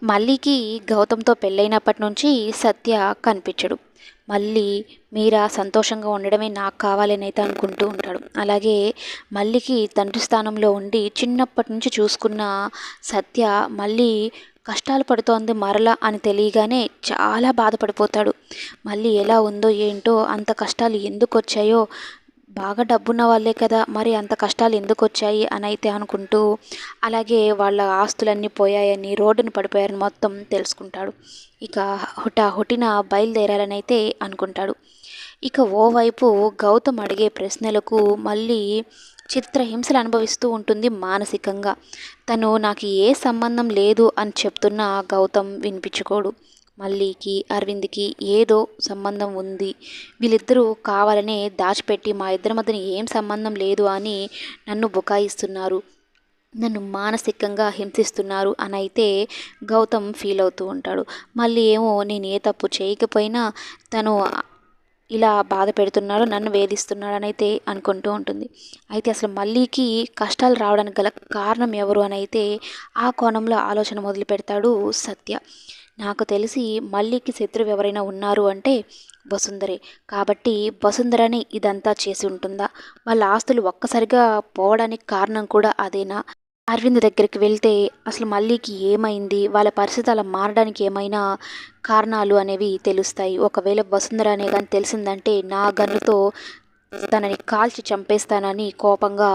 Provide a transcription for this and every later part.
మల్లికి గౌతమ్‌తో పెళ్ళైనప్పటి నుంచి సత్య కనిపించడు. మళ్ళీ మీరా సంతోషంగా ఉండడమే నాకు కావాలనైతే అనుకుంటూ ఉంటాడు. అలాగే మల్లికి తండ్రి స్థానంలో ఉండి చిన్నప్పటి నుంచి చూసుకున్న సత్య మళ్ళీ కష్టాలు పడుతోంది మరలా అని తెలియగానే చాలా బాధపడిపోతాడు. మళ్ళీ ఎలా ఉందో ఏంటో, అంత కష్టాలు ఎందుకొచ్చాయో, బాగా డబ్బున్న వాళ్ళే కదా, మరి అంత కష్టాలు ఎందుకొచ్చాయి అని అయితే అనుకుంటూ, అలాగే వాళ్ళ ఆస్తులన్నీ పోయాయని, రోడ్డున పడిపోయారని మొత్తం తెలుసుకుంటాడు. ఇక హుటాహుటిన బయలుదేరాలని అయితే అనుకుంటాడు. ఇక ఓవైపు గౌతమ్ అడిగే ప్రశ్నలకు మళ్ళీ చిత్రహింసలు అనుభవిస్తూ ఉంటుంది మానసికంగా. తను నాకు ఏ సంబంధం లేదు అని చెప్తున్న గౌతమ్ వినిపించుకోడు. మల్లీకి అరవింద్కి ఏదో సంబంధం ఉంది, వీళ్ళిద్దరూ కావాలనే దాచిపెట్టి మా ఇద్దరి మధ్యన ఏం సంబంధం లేదు అని నన్ను బుకాయిస్తున్నారు, నన్ను మానసికంగా హింసిస్తున్నారు అని అయితే గౌతమ్ ఫీల్ అవుతూ ఉంటాడు. మళ్ళీ ఏమో నేను ఏ తప్పు చేయకపోయినా తను ఇలా బాధ పెడుతున్నాడు, నన్ను వేధిస్తున్నాడు అని అయితే అనుకుంటూ ఉంటుంది. అయితే అసలు మల్లీకి కష్టాలు రావడానికి గల కారణం ఎవరు అని అయితే ఆ కోణంలో ఆలోచన మొదలు పెడతాడు సత్య. నాకు తెలిసి మల్లీకి శత్రువు ఎవరైనా ఉన్నారు అంటే వసుంధరే. కాబట్టి వసుంధరని ఇదంతా చేసి ఉంటుందా? వాళ్ళ ఆస్తులు ఒక్కసారిగా పోవడానికి కారణం కూడా అదేనా? అరవింద్ దగ్గరికి వెళ్తే అసలు మల్లీకి ఏమైంది, వాళ్ళ పరిస్థితి అలా మారడానికి ఏమైనా కారణాలు అనేవి తెలుస్తాయి. ఒకవేళ వసుంధర అనే కానీ తెలిసిందంటే నా గన్నుతో తనని కాల్చి చంపేస్తానని కోపంగా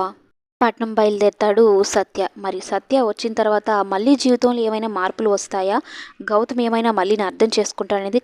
పట్నం బయలుదేరతాడు సత్య. మరి సత్య వచ్చిన తర్వాత మళ్ళీ జీవితంలో ఏమైనా మార్పులు వస్తాయా? గౌతమ్ ఏమైనా మళ్ళీని అర్థం చేసుకుంటాడనేది